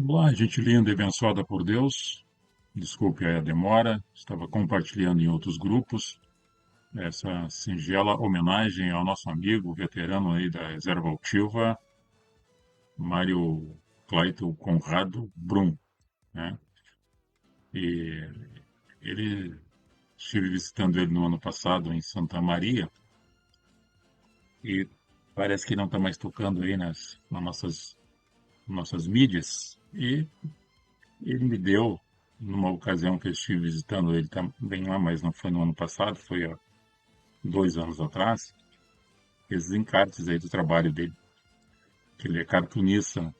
Olá, gente linda e abençoada por Deus. Desculpe aí a demora, estava compartilhando em outros grupos essa singela homenagem ao nosso amigo veterano aí da Reserva Altiva, Mário Clayton Conrado Brum, né? E ele estive visitando ele no ano passado em Santa Maria e parece que não está mais tocando aí nas nossas mídias. E ele me deu, numa ocasião que eu estive visitando ele também lá, mas não foi no ano passado, foi há 2 anos atrás, esses encartes aí do trabalho dele, que ele é cartunista,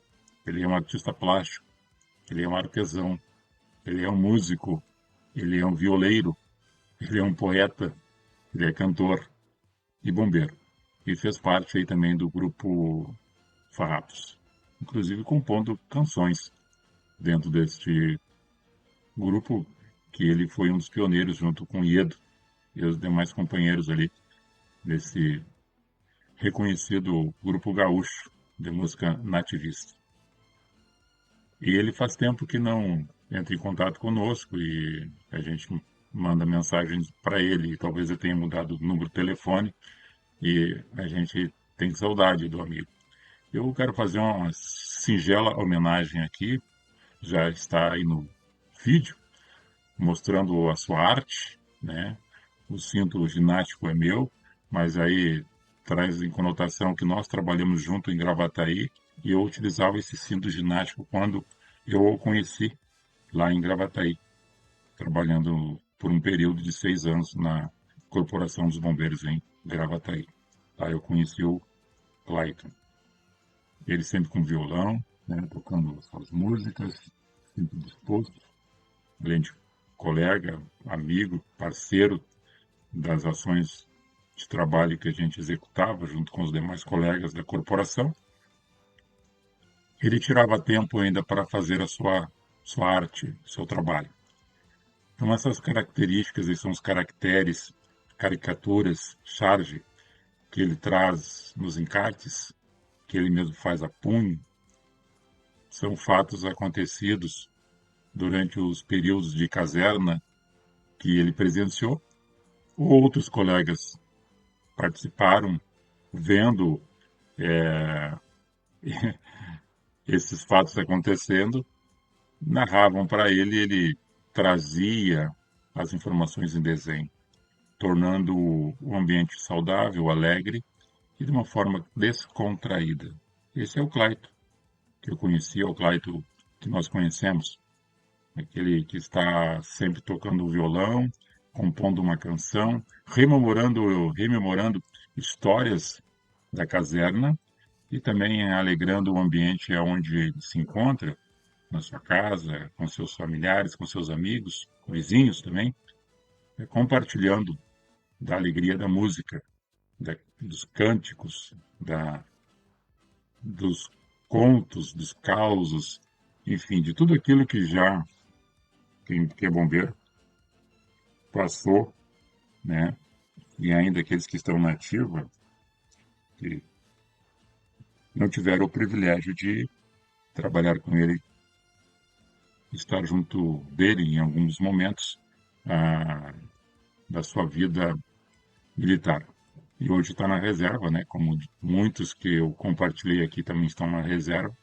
ele é um artista plástico, ele é um artesão, ele é um músico, ele é um violeiro, ele é um poeta, ele é cantor e bombeiro. E fez parte aí também do grupo Farrapos, inclusive compondo canções dentro deste grupo que ele foi um dos pioneiros junto com o Iedo e os demais companheiros ali desse reconhecido grupo gaúcho de música nativista. E ele faz tempo que não entra em contato conosco e a gente manda mensagens para ele, e talvez ele tenha mudado o número de telefone e a gente tem saudade do amigo. Eu quero fazer uma singela homenagem aqui, já está aí no vídeo, mostrando a sua arte, né? O cinto ginástico é meu, mas aí traz em conotação que nós trabalhamos junto em Gravataí e eu utilizava esse cinto ginástico quando eu o conheci lá em Gravataí, trabalhando por um período de 6 anos na Corporação dos Bombeiros em Gravataí. Lá eu conheci o Clayton. Ele sempre com violão, né, tocando suas músicas, sempre disposto, além de colega, amigo, parceiro das ações de trabalho que a gente executava junto com os demais colegas da corporação. Ele tirava tempo ainda para fazer sua arte, seu trabalho. Então, essas características, esses são os caracteres, caricaturas, charge, que ele traz nos encartes, que ele mesmo faz a punho, são fatos acontecidos durante os períodos de caserna que ele presenciou, ou outros colegas participaram vendo esses fatos acontecendo, narravam para ele, ele trazia as informações em desenho, tornando o ambiente saudável, alegre e de uma forma descontraída. Esse é o Claito, que eu conheci, é o Claito que nós conhecemos, aquele que está sempre tocando o violão, compondo uma canção, rememorando histórias da caserna e também alegrando o ambiente onde ele se encontra, na sua casa, com seus familiares, com seus amigos, vizinhos também, compartilhando da alegria da música, dos cânticos, dos contos, dos causos, enfim, de tudo aquilo que já quem é bombeiro passou, né? E ainda aqueles que estão na ativa, que não tiveram o privilégio de trabalhar com ele, estar junto dele em alguns momentos ah, da sua vida militar. E hoje está na reserva, né? Como muitos que eu compartilhei aqui também estão na reserva,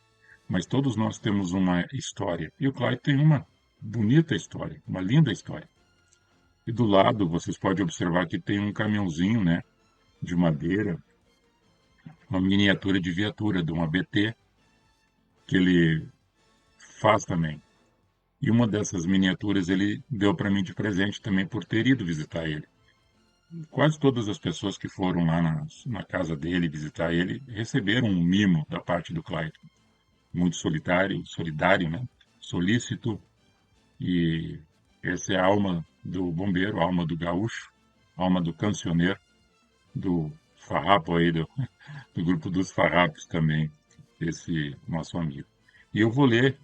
mas todos nós temos uma história. E o Clyde tem uma bonita história, uma linda história. E do lado, vocês podem observar que tem um caminhãozinho, né, de madeira, uma miniatura de viatura de uma BT, que ele faz também. E uma dessas miniaturas ele deu para mim de presente também por ter ido visitar ele. Quase todas as pessoas que foram lá na casa dele visitar ele receberam um mimo da parte do Clayton. Muito solidário, né? Solícito. E essa é a alma do bombeiro, a alma do gaúcho, a alma do cancioneiro, do farrapo aí, do grupo dos farrapos também, esse nosso amigo. E eu vou ler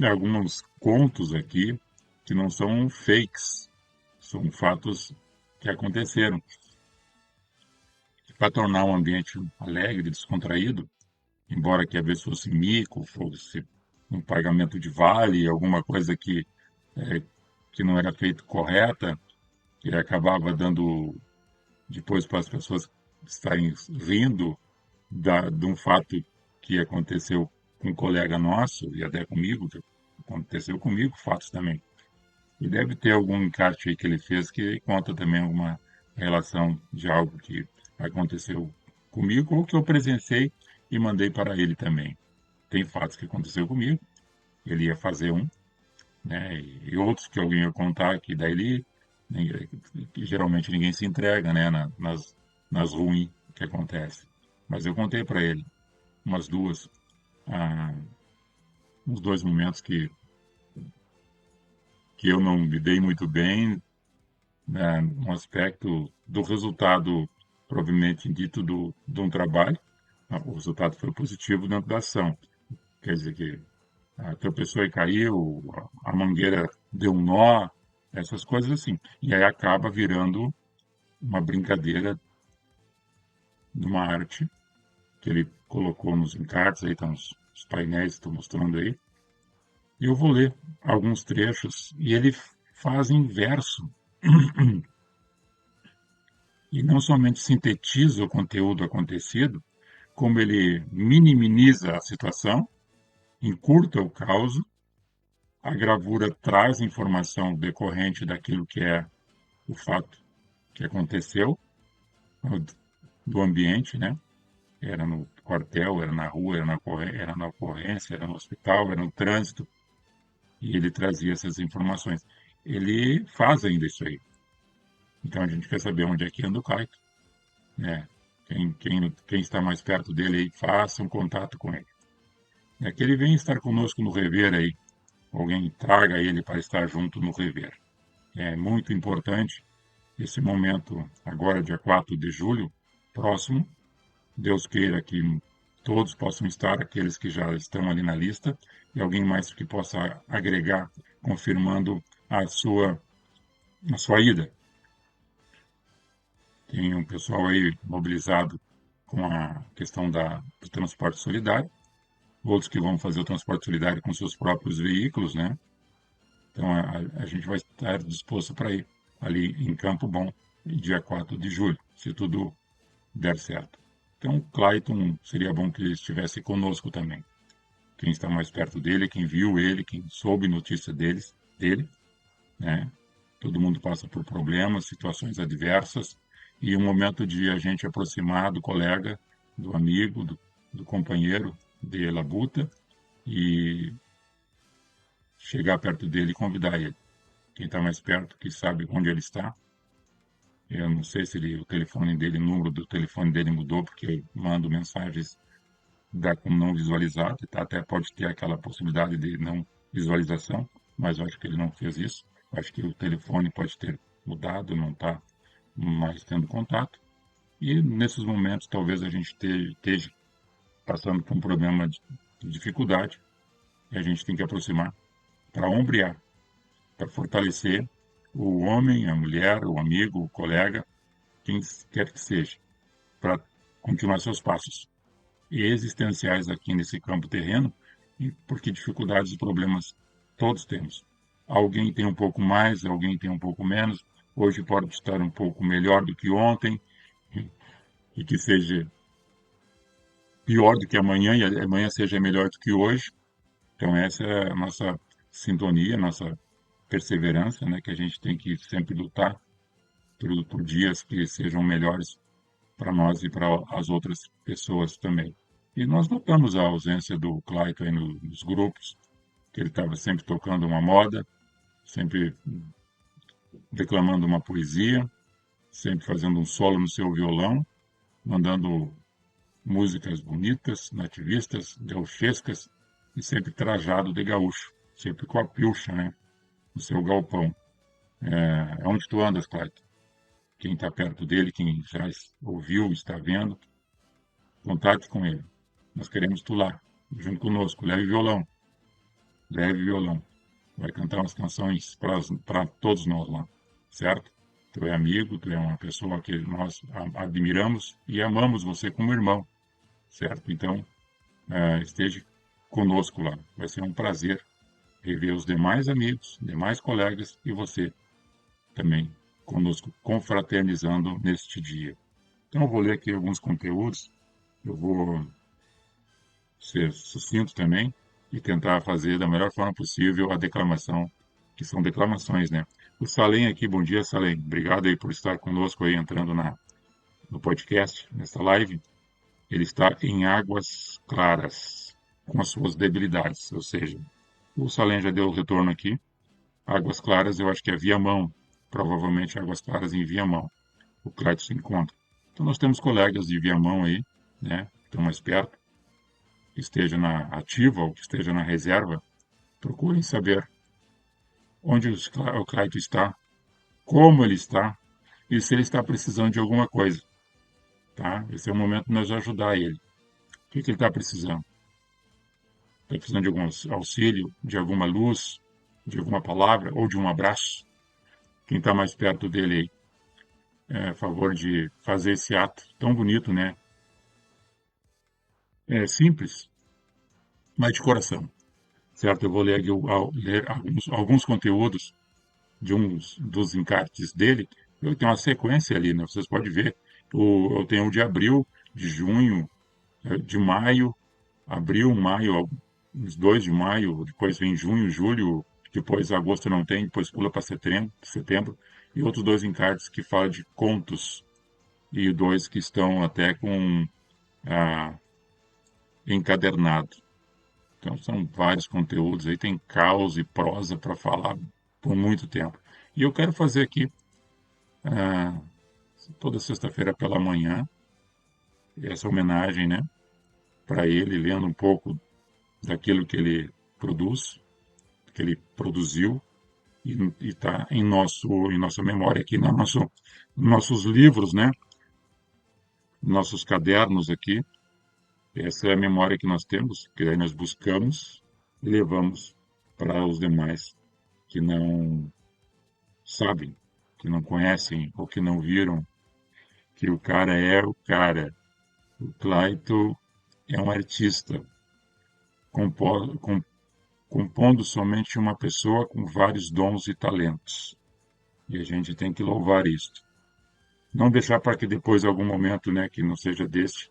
alguns contos aqui que não são fakes, são fatos que aconteceram. Para tornar um ambiente alegre, descontraído, embora que às vezes fosse mico, fosse um pagamento de vale, alguma coisa eh, que não era feito correta, que acabava dando depois para as pessoas estarem rindo de um fato que aconteceu com um colega nosso, e até comigo, que aconteceu comigo, fatos também. E deve ter algum encarte aí que ele fez que conta também alguma relação de algo que aconteceu comigo ou que eu presenciei e mandei para ele também. Tem fatos que aconteceu comigo, ele ia fazer um, né? E outros que alguém ia contar que daí ele, que geralmente ninguém se entrega, né? Nas ruins que acontece. Mas eu contei para ele umas duas, ah, uns dois momentos que eu não me dei muito bem, né, no aspecto do resultado provavelmente dito de um trabalho. O resultado foi positivo dentro da ação. Quer dizer que tropeçou e caiu, a mangueira deu um nó, essas coisas assim. E aí acaba virando uma brincadeira de uma arte que ele colocou nos encartes, aí estão os painéis, estou mostrando aí. E eu vou ler alguns trechos, e ele faz em verso, e não somente sintetiza o conteúdo acontecido, como ele minimiza a situação, encurta o caos, a gravura traz informação decorrente daquilo que é o fato que aconteceu, do ambiente, né? Era no quartel, era na rua, era na ocorrência, era no hospital, era no trânsito, e ele trazia essas informações. Ele faz ainda isso aí. Então a gente quer saber onde é que anda o Caio, né? Quem está mais perto dele aí, faça um contato com ele. É que ele venha estar conosco no rever aí, alguém traga ele para estar junto no rever. É muito importante esse momento, agora, dia 4 de julho, próximo. Deus queira que todos possam estar, aqueles que já estão ali na lista, e alguém mais que possa agregar, confirmando a sua ida. Tem um pessoal aí mobilizado com a questão do transporte solidário, outros que vão fazer o transporte solidário com seus próprios veículos, né? Então a gente vai estar disposto para ir ali em Campo Bom, dia 4 de julho, se tudo der certo. Então, Clayton, seria bom que ele estivesse conosco também. Quem está mais perto dele, quem viu ele, quem soube notícia dele, né? Todo mundo passa por problemas, situações adversas, e um momento de a gente aproximar do colega, do amigo, do companheiro de labuta e chegar perto dele e convidar ele. Quem está mais perto, que sabe onde ele está. Eu não sei se o telefone dele, o número do telefone dele mudou, porque eu mando mensagens como não visualizado, tá? Até pode ter aquela possibilidade de não visualização, mas eu acho que ele não fez isso. Eu acho que o telefone pode ter mudado, não está mais tendo contato. E nesses momentos, talvez a gente esteja passando por um problema de dificuldade e a gente tem que aproximar para ombrear, para fortalecer o homem, a mulher, o amigo, o colega, quem quer que seja, para continuar seus passos existenciais aqui nesse campo terreno, porque dificuldades e problemas todos temos. Alguém tem um pouco mais, alguém tem um pouco menos. Hoje pode estar um pouco melhor do que ontem e que seja pior do que amanhã e amanhã seja melhor do que hoje. Então essa é a nossa sintonia, nossa perseverança, né, que a gente tem que sempre lutar por dias que sejam melhores para nós e para as outras pessoas também. E nós notamos a ausência do Clayton aí nos grupos, que ele estava sempre tocando uma moda, sempre declamando uma poesia, sempre fazendo um solo no seu violão, mandando músicas bonitas, nativistas, gauchescas, e sempre trajado de gaúcho, sempre com a pilcha, né, no seu galpão. Onde tu andas, Clayton? Quem está perto dele, quem já ouviu, está vendo, contate com ele. Nós queremos tu lá, junto conosco. Leve violão, leve violão. Vai cantar umas canções para todos nós lá, certo? Tu é amigo, tu é uma pessoa que nós admiramos e amamos você como irmão, certo? Então, esteja conosco lá. Vai ser um prazer rever os demais amigos, demais colegas e você também conosco, confraternizando neste dia. Então, eu vou ler aqui alguns conteúdos, eu vou ser sucinto também e tentar fazer da melhor forma possível a declamação, que são declamações, né? O Salem aqui, bom dia, Salem. Obrigado aí por estar conosco aí, entrando no podcast, nessa live. Ele está em águas claras, com as suas debilidades, ou seja, o Salem já deu o retorno aqui. Águas Claras, eu acho que é Viamão, provavelmente Águas Claras em Viamão, o Cleiton se encontra. Então nós temos colegas de Viamão aí, né, que estão mais perto, que esteja na ativa ou que esteja na reserva, procurem saber onde o Cleiton está, como ele está e se ele está precisando de alguma coisa, tá? Esse é o momento de nós ajudar ele. O que ele está precisando? Está precisando de algum auxílio, de alguma luz, de alguma palavra ou de um abraço? Quem está mais perto dele aí, a favor de fazer esse ato tão bonito, né? É simples, mas de coração, certo? Eu vou ler, aqui, ler alguns conteúdos de uns dos encartes dele. Eu tenho uma sequência ali, né? Vocês podem ver. Eu tenho o de abril, de junho, de maio, abril, maio, os 2 de maio, depois vem junho, julho, depois agosto não tem, depois pula para setembro, e outros dois encartes que falam de contos, e dois que estão até com ah, encadernado. Então são vários conteúdos aí, tem caos e prosa para falar por muito tempo. E eu quero fazer aqui, ah, toda sexta-feira pela manhã, essa homenagem, né, para ele, lendo um pouco daquilo que ele produz, que ele produziu, e está em nossa memória aqui, nossos livros, né, nossos cadernos aqui. Essa é a memória que nós temos, que aí nós buscamos e levamos para os demais que não sabem, que não conhecem ou que não viram que o cara é o cara. O Clayton é um artista, compo- com- compondo somente uma pessoa com vários dons e talentos. E a gente tem que louvar isto. Não deixar para que depois, algum momento, né, que não seja deste,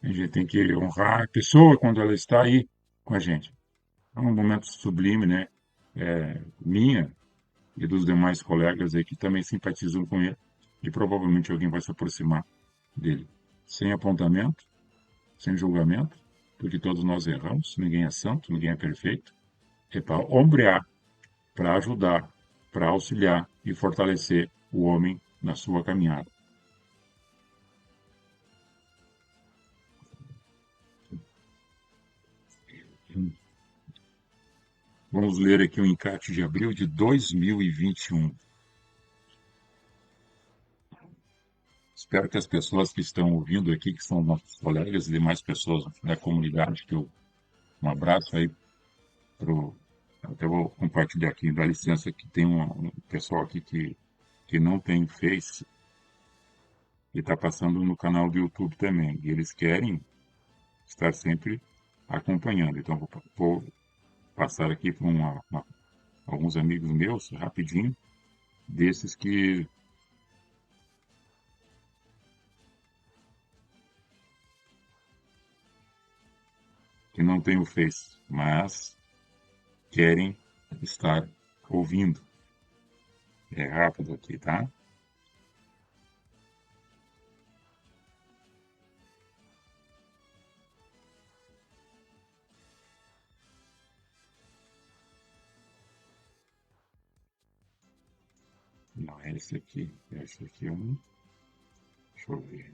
a gente tem que honrar a pessoa quando ela está aí com a gente. É um momento sublime, né? Minha e dos demais colegas aí que também simpatizam com ele, e provavelmente alguém vai se aproximar dele. Sem apontamento, sem julgamento, porque todos nós erramos, ninguém é santo, ninguém é perfeito. É para ombrear, para ajudar, para auxiliar e fortalecer o homem na sua caminhada. Vamos ler aqui o encarte de abril de 2021. Espero que as pessoas que estão ouvindo aqui, que são nossos colegas e demais pessoas da comunidade, um abraço aí pro, até vou compartilhar aqui, dá licença que tem um pessoal aqui que não tem Face e está passando no canal do YouTube também. E eles querem estar sempre acompanhando. Então vou passar aqui para alguns amigos meus, rapidinho, desses que não têm o Face, mas querem estar ouvindo. É rápido aqui, tá? Não, é esse aqui. Esse aqui é um. Deixa eu ver.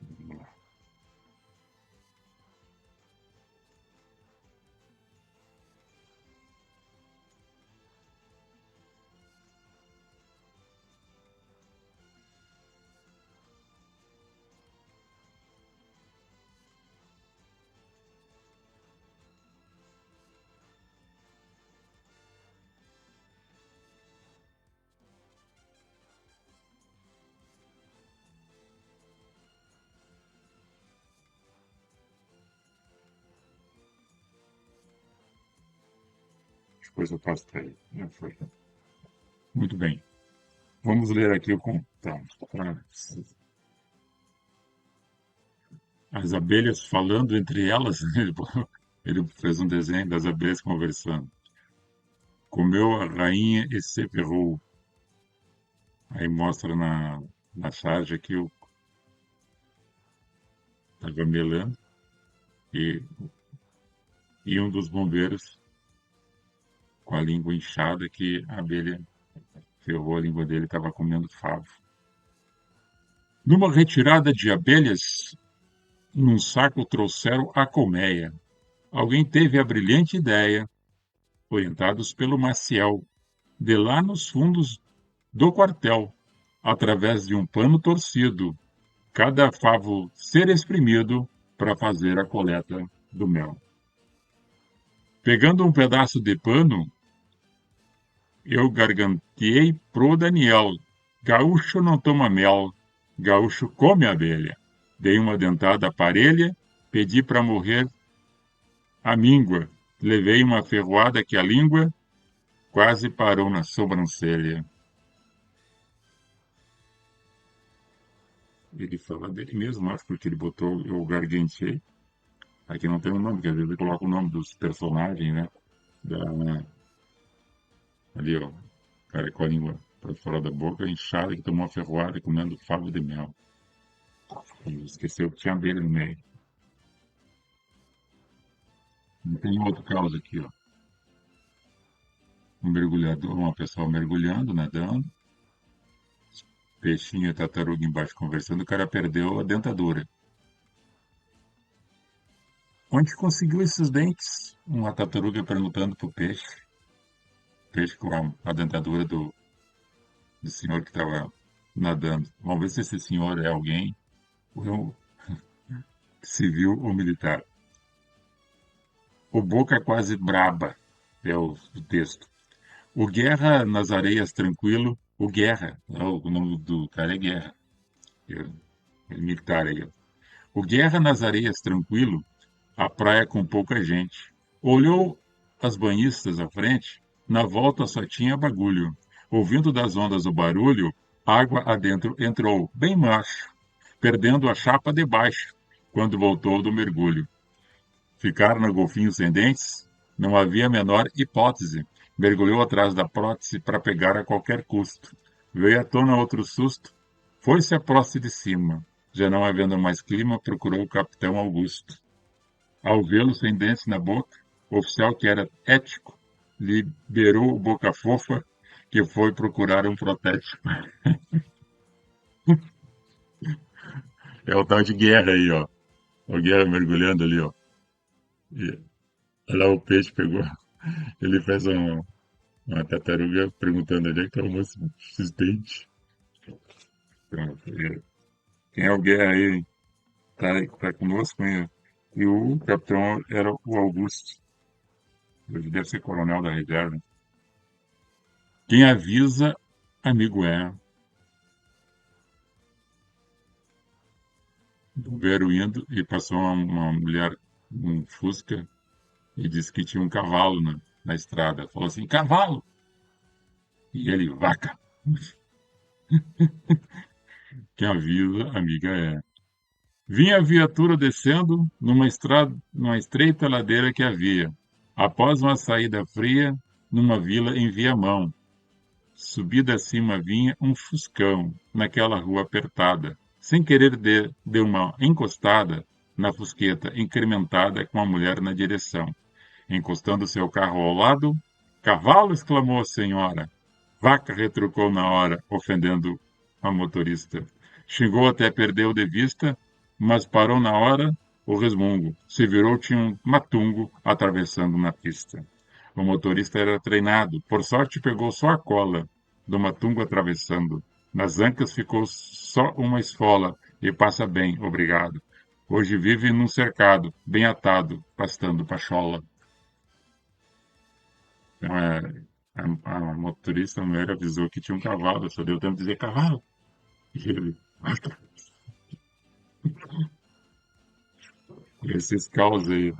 Vamos lá. depois eu passo para ele. Já foi. Muito bem. Vamos ler aqui o contato. As abelhas falando entre elas. Ele fez um desenho das abelhas conversando. Comeu a rainha e se ferrou. Aí mostra na charge aqui o estava melando e, e um dos bombeiros com a língua inchada que a abelha ferrou a língua dele e estava comendo favo. Numa retirada de abelhas, num saco trouxeram a colmeia. Alguém teve a brilhante ideia, orientados pelo Maciel, de lá nos fundos do quartel, através de um pano torcido, cada favo ser exprimido para fazer a coleta do mel. Pegando um pedaço de pano, eu garganteei pro Daniel. Gaúcho não toma mel, gaúcho come abelha. Dei uma dentada parelha, pedi para morrer a míngua. Levei uma ferroada que a língua quase parou na sobrancelha. Ele fala dele mesmo, acho, porque ele botou eu garganteei. Aqui não tem o nome, quer dizer, ele coloca o nome dos personagens, né? Da, ali, ó, o cara com a língua para fora da boca, inchado, que tomou uma ferroada comendo favo de mel. E esqueceu que tinha abelha no meio. Tem outro caso aqui, ó. Um mergulhador, uma pessoa mergulhando, nadando, peixinho e tartaruga embaixo conversando, o cara perdeu a dentadura. Onde conseguiu esses dentes? Uma tartaruga perguntando pro peixe. Peixe com a dentadura do senhor que estava nadando. Vamos ver se esse senhor é alguém, ou é um civil ou militar. O Boca Quase Braba é o texto. O Guerra nas areias tranquilo. O Guerra, o nome do cara é Guerra. É militar aí, ó. O Guerra nas areias tranquilo, a praia com pouca gente. Olhou as banhistas à frente, na volta só tinha bagulho. Ouvindo das ondas o barulho, água adentro entrou, bem macho, perdendo a chapa debaixo, quando voltou do mergulho. Ficar no golfinho sem dentes? Não havia a menor hipótese. Mergulhou atrás da prótese para pegar a qualquer custo. Veio à tona outro susto. Foi-se a prótese de cima. Já não havendo mais clima, procurou o capitão Augusto. Ao vê-lo sem dentes na boca, o oficial, que era ético, liberou o boca fofa, que foi procurar um protético. É o tal de guerra aí, ó. O guerra mergulhando ali, ó. E, olha lá o peixe pegou. Ele fez uma tartaruga perguntando onde é que está o moço assistente. Pronto. Quem é o guerra aí? Tá conosco, hein? E o capitão era o Augusto. Ele deve ser coronel da reserva. Quem avisa, amigo é. Veio indo e passou uma mulher, um Fusca, e disse que tinha um cavalo na estrada. Falou assim, cavalo! E ele, vaca. Quem avisa, amiga é. Vinha a viatura descendo numa estreita ladeira que havia. Após uma saída fria, numa vila em Viamão. Subida acima vinha um fuscão, naquela rua apertada. Sem querer, deu uma encostada na fusqueta, incrementada com a mulher na direção. Encostando seu carro ao lado, cavalo! Exclamou a senhora. Vaca! Retrucou na hora, ofendendo a motorista. Chegou até perdeu de vista, mas parou na hora o resmungo. Se virou, tinha um matungo atravessando na pista. O motorista era treinado. Por sorte, pegou só a cola do matungo atravessando. Nas ancas ficou só uma esfola e passa bem, obrigado. Hoje vive num cercado, bem atado, pastando pachola. Então, a motorista, a mulher, avisou que tinha um cavalo, só deu tempo de dizer cavalo. E ele, esses caos aí,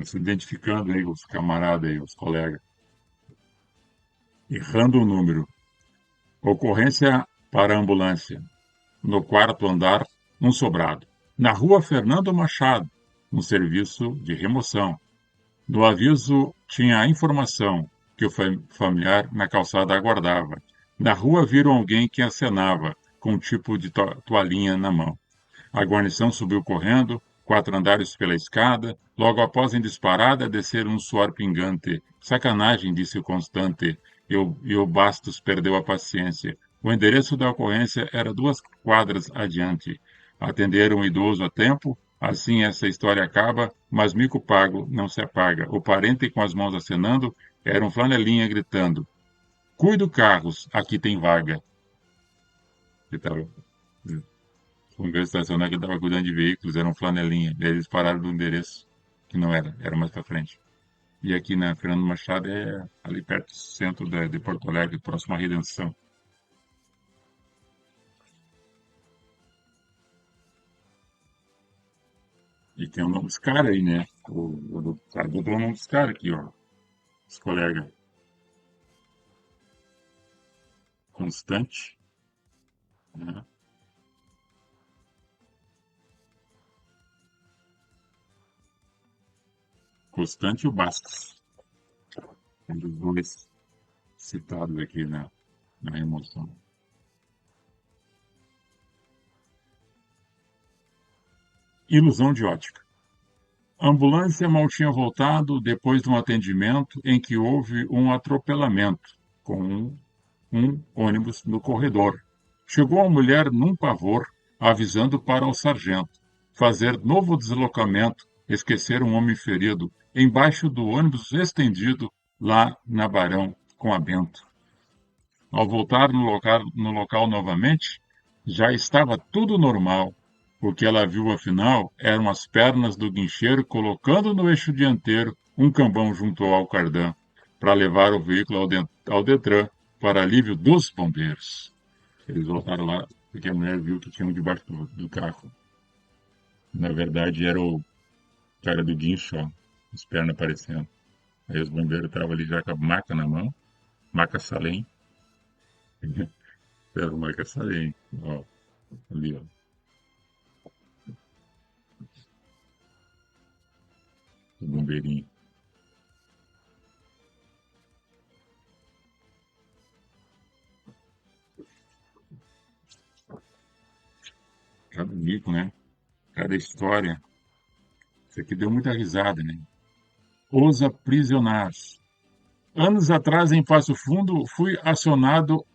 se identificando aí, os camaradas aí, os colegas. errando o número. Ocorrência para ambulância. No quarto andar, um sobrado. Na rua Fernando Machado, um serviço de remoção. No aviso tinha a informação que o familiar na calçada aguardava. Na rua viram alguém que acenava, com um tipo de toalhinha na mão. A guarnição subiu correndo, 4 andares pela escada. Logo após em disparada, desceram um suor pingante. Sacanagem, disse o Constante, e o Bastos perdeu a paciência. O endereço da ocorrência era 2 quadras adiante. Atenderam o idoso a tempo. Assim essa história acaba, mas mico pago não se apaga. O parente com as mãos acenando era um flanelinha gritando: Cuido carros, aqui tem vaga. Que tava, um estacionário que estava cuidando de veículos, era um flanelinha. Daí eles pararam do endereço, que não era, era mais para frente. E aqui na Fernando Machado é ali perto do centro de Porto Alegre, próximo à Redenção. E tem o nome dos caras aí, né? O cara botou o nome dos caras aqui, ó. Os colegas. Constante, né? Constante e o Bastos. Um dos dois citados aqui na emoção. Ilusão de ótica. A ambulância mal tinha voltado depois de um atendimento em que houve um atropelamento com um ônibus no corredor. Chegou a mulher num pavor, avisando para o sargento fazer novo deslocamento, esquecer um homem ferido embaixo do ônibus estendido lá na Barão com a Bento. Ao voltar no local novamente, já estava tudo normal. O que ela viu, afinal, eram as pernas do guincheiro colocando no eixo dianteiro um cambão junto ao cardan, para levar o veículo ao Detran, para alívio dos bombeiros. Eles voltaram lá porque a mulher viu que tinha um debaixo do carro. Na verdade, era o cara do guincho, ó, as pernas aparecendo. Aí os bombeiros estavam ali já com a maca na mão, maca Salem. Era o maca Salem, ó, ali, ó. O bombeirinho. Cada mico, né? Cada história. Isso aqui deu muita risada, né? Os aprisionados. Anos atrás, em Passo Fundo, fui acionado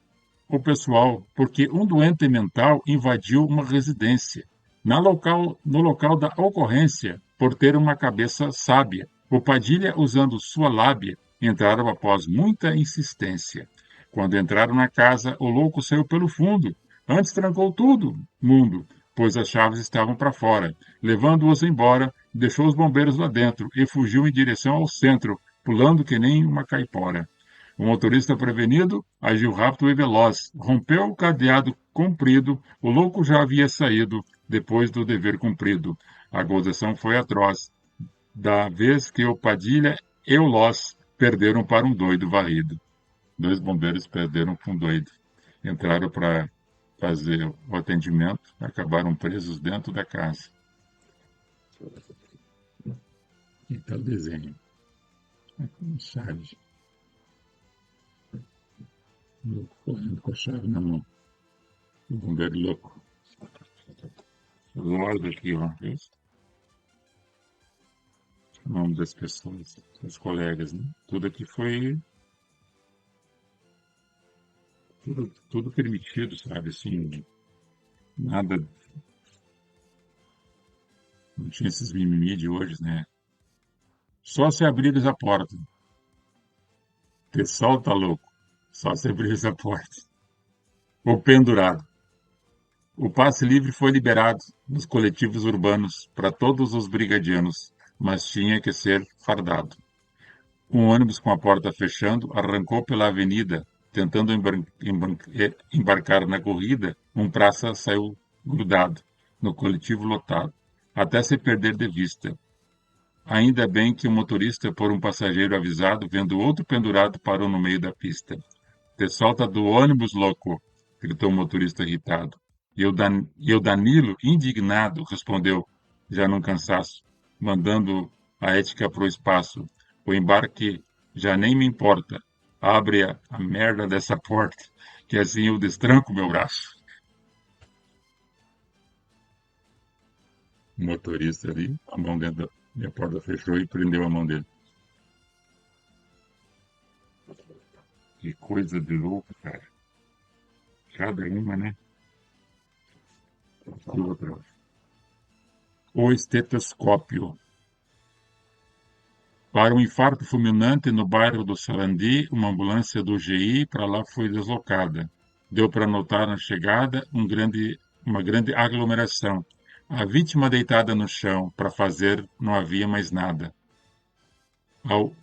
o pessoal porque um doente mental invadiu uma residência. No local da ocorrência, por ter uma cabeça sábia, o Padilha, usando sua lábia, entraram após muita insistência. Quando entraram na casa, o louco saiu pelo fundo. Antes trancou tudo, mundo, pois as chaves estavam para fora. Levando-os embora, deixou os bombeiros lá dentro e fugiu em direção ao centro, pulando que nem uma caipora. O motorista prevenido agiu rápido e veloz. Rompeu o cadeado comprido. O louco já havia saído depois do dever cumprido. A gozação foi atroz, da vez que o Padilha e o Loz perderam para um doido varrido. 2 bombeiros perderam para um doido. Entraram para fazer o atendimento, acabaram presos dentro da casa. Então, o desenho. É como chave. Louco correndo com a chave na mão. O bombeiro louco. Lorde aqui, ó. O nome das pessoas, dos colegas, né? Tudo aqui foi tudo permitido, sabe? Assim, nada, não tinha esses mimimi de hoje, né? Só se abrires a porta. O pessoal tá louco. Só se abrires a porta. O pendurado. O passe livre foi liberado nos coletivos urbanos para todos os brigadianos, mas tinha que ser fardado. Um ônibus com a porta fechando arrancou pela avenida, tentando embarcar na corrida. Um praça saiu grudado no coletivo lotado, até se perder de vista. Ainda bem que o motorista, por um passageiro avisado, vendo outro pendurado, parou no meio da pista. Te solta do ônibus, louco! Gritou o motorista irritado. E o Danilo, indignado, respondeu, já num cansaço, mandando a ética pro espaço. O embarque já nem me importa. Abre a merda dessa porta, que assim eu destranco meu braço. O motorista ali, a mão dentro e a porta fechou e prendeu a mão dele. Que coisa de louco, cara. Cada uma, né? Que outra. O estetoscópio. Para um infarto fulminante no bairro do Sarandi, uma ambulância do GI para lá foi deslocada. Deu para notar na chegada uma grande aglomeração. A vítima deitada no chão, para fazer, não havia mais nada.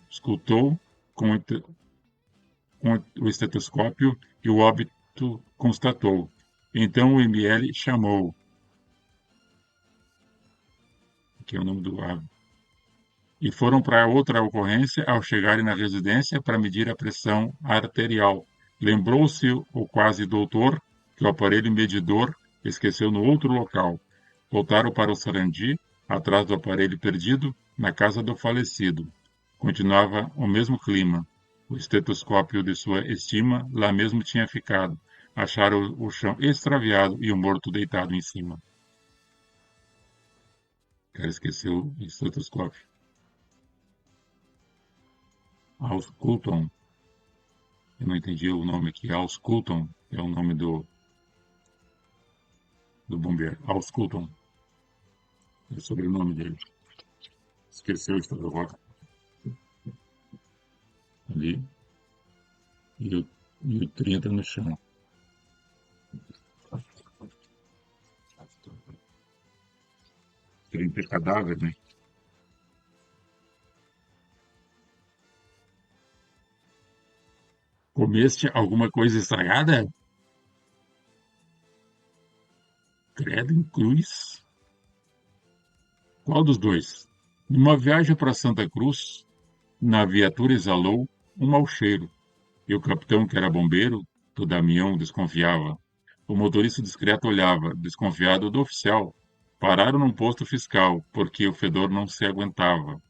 Escutou com o estetoscópio e o óbito constatou. Então o ML chamou, que é o nome do ave, e foram para outra ocorrência ao chegarem na residência para medir a pressão arterial. Lembrou-se o quase doutor que o aparelho medidor esqueceu no outro local. Voltaram para o Sarandi, atrás do aparelho perdido, na casa do falecido. Continuava o mesmo clima. O estetoscópio de sua estima lá mesmo tinha ficado. Acharam o chão extraviado e o morto deitado em cima. O cara esqueceu o estetoscópio. Ausculton. Eu não entendi o nome aqui. Ausculton é o nome do bombeiro. Ausculton. É o sobrenome dele. Esqueceu o estetoscópio ali. E o 30 no chão. 30 cadáver, né? Comeste alguma coisa estragada? Credo em cruz. Qual dos dois? Numa viagem para Santa Cruz, na viatura exalou um mau cheiro. E o capitão, que era bombeiro, do Damião, desconfiava. O motorista discreto olhava, desconfiado do oficial. Pararam num posto fiscal, porque o fedor não se aguentava.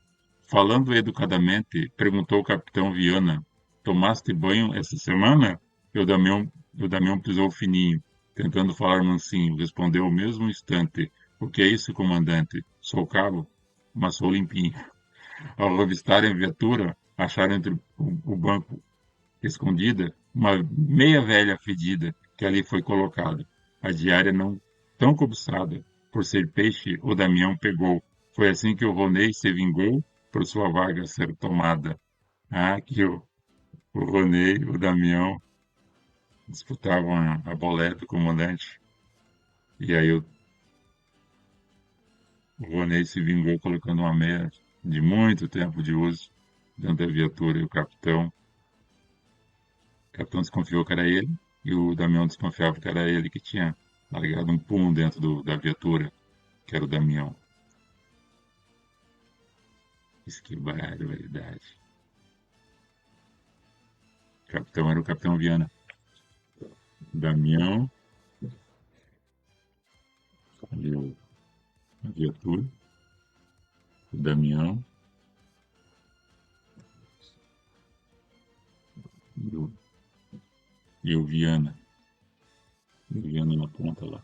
Falando educadamente, perguntou o capitão Viana: Tomaste banho essa semana? E o Damião pisou fininho, tentando falar mansinho. Respondeu ao mesmo instante: O que é isso, comandante? Sou cabo, mas sou limpinho. Ao revistarem a viatura, acharam entre o banco escondida uma meia velha fedida que ali foi colocada. A diária não tão cobiçada por ser peixe, o Damião pegou. Foi assim que o Ronei se vingou por sua vaga ser tomada. Ah, que o Ronei, o Damião disputavam a boleta do comandante. E aí o Ronei se vingou colocando uma meia de muito tempo de uso dentro da viatura. E o capitão desconfiou que era ele, e o Damião desconfiava que era ele que tinha largado um pum dentro da viatura, que era o Damião. Isso que barbaridade. O capitão era o capitão Viana. Damião, ali a viatura, o Damião e o Viana. E o Viana na ponta lá.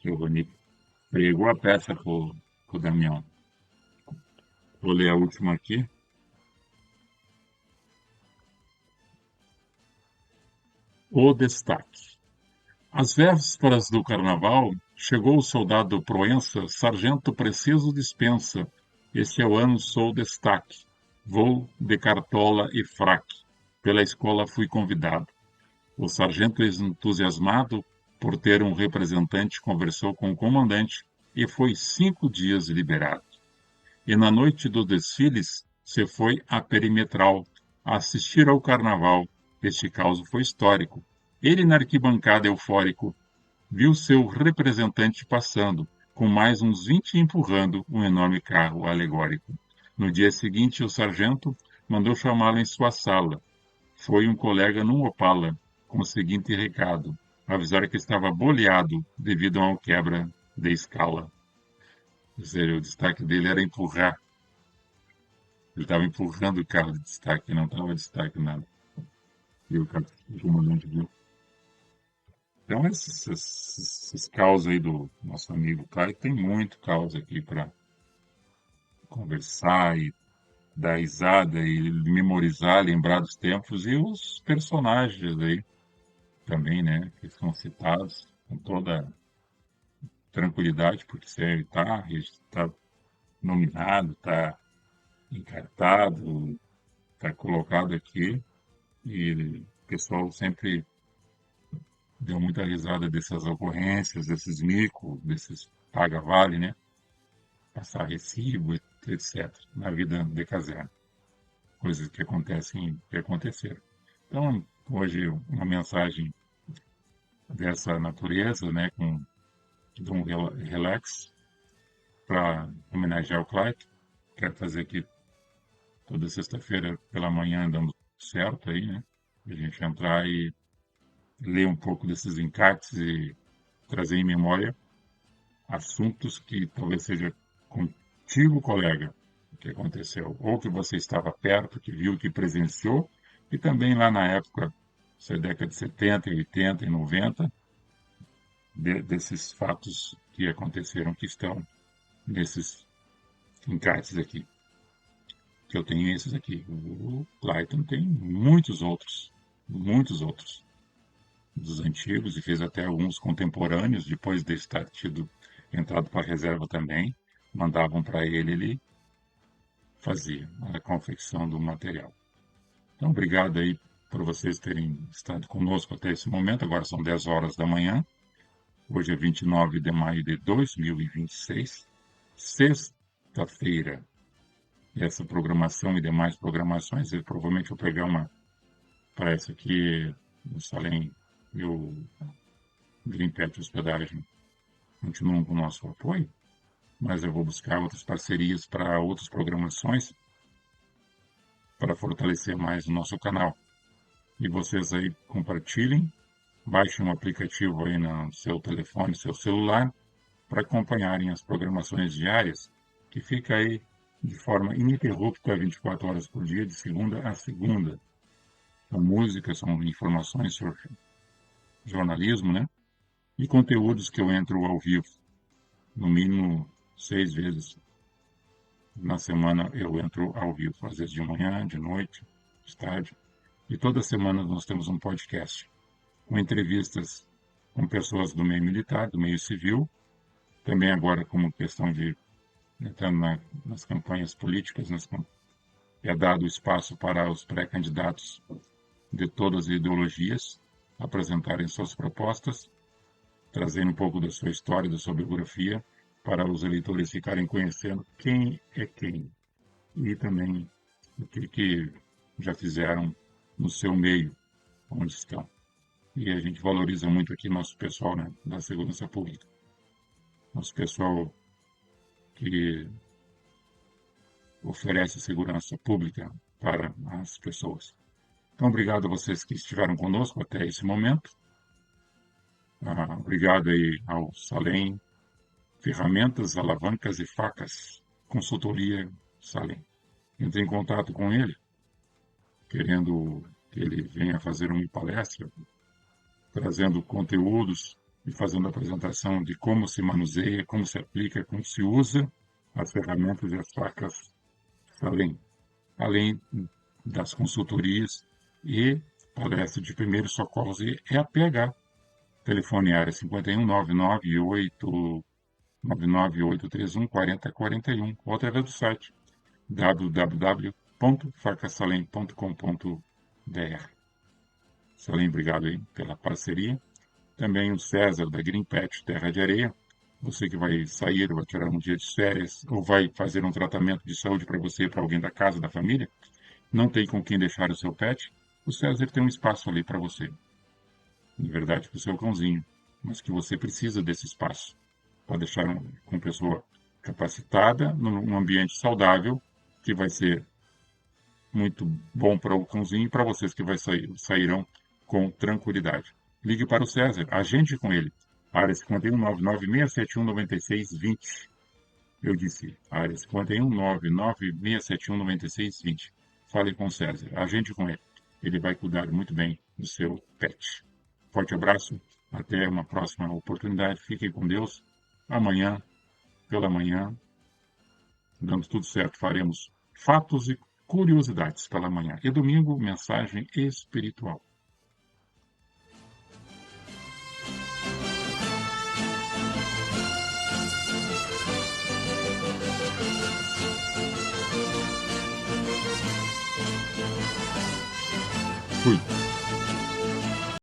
E o Rony pregou a peça pro Damião. Vou ler a última aqui. O destaque. Às vésperas do carnaval, chegou o soldado Proença, sargento preciso dispensa. Este é o ano sou destaque. Vou de cartola e fraque. Pela escola fui convidado. O sargento entusiasmado por ter um representante conversou com o comandante e foi 5 dias liberado. E na noite dos desfiles, se foi à perimetral assistir ao carnaval. Este caos foi histórico. Ele na arquibancada eufórico viu seu representante passando, com mais uns 20 empurrando um enorme carro alegórico. No dia seguinte, o sargento mandou chamá-lo em sua sala. Foi um colega num Opala, com o seguinte recado: avisar que estava boleado devido a uma quebra de escala. Ou seja, o destaque dele era empurrar. Ele estava empurrando o carro de destaque, não estava destaque nada. E o comandante viu. Então, esses caos aí do nosso amigo Caio, tem muito caos aqui para conversar e dar risada e memorizar, lembrar dos tempos e os personagens aí também, né, que são citados com toda tranquilidade, porque você está nominado, está encartado, está colocado aqui e o pessoal sempre deu muita risada dessas ocorrências, desses micos, desses paga-vale, né? Passar recibo, etc. Na vida de caserna. Coisas que acontecem, que aconteceram. Então, hoje, uma mensagem dessa natureza, né? De um relax para homenagear o Clayton. Quero fazer aqui toda sexta-feira pela manhã, dando certo aí, né? A gente entrar e ler um pouco desses encartes e trazer em memória assuntos que talvez seja contigo, colega, que aconteceu, ou que você estava perto, que viu, que presenciou, e também lá na época, essa década de 70, 80 e 90, desses fatos que aconteceram, que estão nesses encartes aqui. Que eu tenho esses aqui. O Clayton tem muitos outros dos antigos, e fez até alguns contemporâneos, depois de estar tido entrado para a reserva também, mandavam para ele, ele fazia a confecção do material. Então, obrigado aí por vocês terem estado conosco até esse momento. Agora são 10 horas da manhã. Hoje é 29 de maio de 2026, sexta-feira. E essa programação e demais programações, eu provavelmente vou pegar uma, parece que o Salem e o Green Pet Hospedagem continuam com o nosso apoio, mas eu vou buscar outras parcerias para outras programações para fortalecer mais o nosso canal. E vocês aí compartilhem, baixem um aplicativo aí no seu telefone, seu celular, para acompanharem as programações diárias, que fica aí de forma ininterrupta 24 horas por dia, de segunda a segunda. São músicas, são informações sobre jornalismo, né? E conteúdos que eu entro ao vivo, no mínimo 6 vezes na semana eu entro ao vivo, às vezes de manhã, de noite, de tarde. E toda semana nós temos um podcast com entrevistas com pessoas do meio militar, do meio civil, também agora como questão de entrando nas campanhas políticas, é dado espaço para os pré-candidatos de todas as ideologias apresentarem suas propostas, trazendo um pouco da sua história, da sua biografia, para os eleitores ficarem conhecendo quem é quem e também o que já fizeram no seu meio, onde estão. E a gente valoriza muito aqui nosso pessoal, né, da segurança pública. Nosso pessoal que oferece segurança pública para as pessoas. Então, obrigado a vocês que estiveram conosco até esse momento. Obrigado aí ao Salem, Ferramentas, Alavancas e Facas, Consultoria Salem. Entrei em contato com ele, querendo que ele venha fazer uma palestra, trazendo conteúdos e fazendo a apresentação de como se manuseia, como se aplica, como se usa as ferramentas e as facas Salem, além das consultorias e palestra de primeiros socorros e EAPH. Telefone área 51 99831 4041 ou através do site www.facassalem.com.br. Salem, obrigado aí pela parceria. Também o César da Green Pet Terra de Areia. Você que vai sair, vai tirar um dia de férias ou vai fazer um tratamento de saúde para você e para alguém da casa, da família, não tem com quem deixar o seu pet, o César tem um espaço ali para você. Na verdade, para o seu cãozinho, mas que você precisa desse espaço para deixar com pessoa capacitada, num ambiente saudável, que vai ser muito bom para o cãozinho e para vocês que sairão com tranquilidade. Ligue para o César, agende com ele. Área 51 99671 9620. Eu disse, área 51 99671 9620. Fale com o César, agende com ele. Ele vai cuidar muito bem do seu pet. Forte abraço, até uma próxima oportunidade. Fiquem com Deus. Amanhã, pela manhã, dando tudo certo, faremos fatos e curiosidades pela manhã. E domingo, mensagem espiritual. Fui.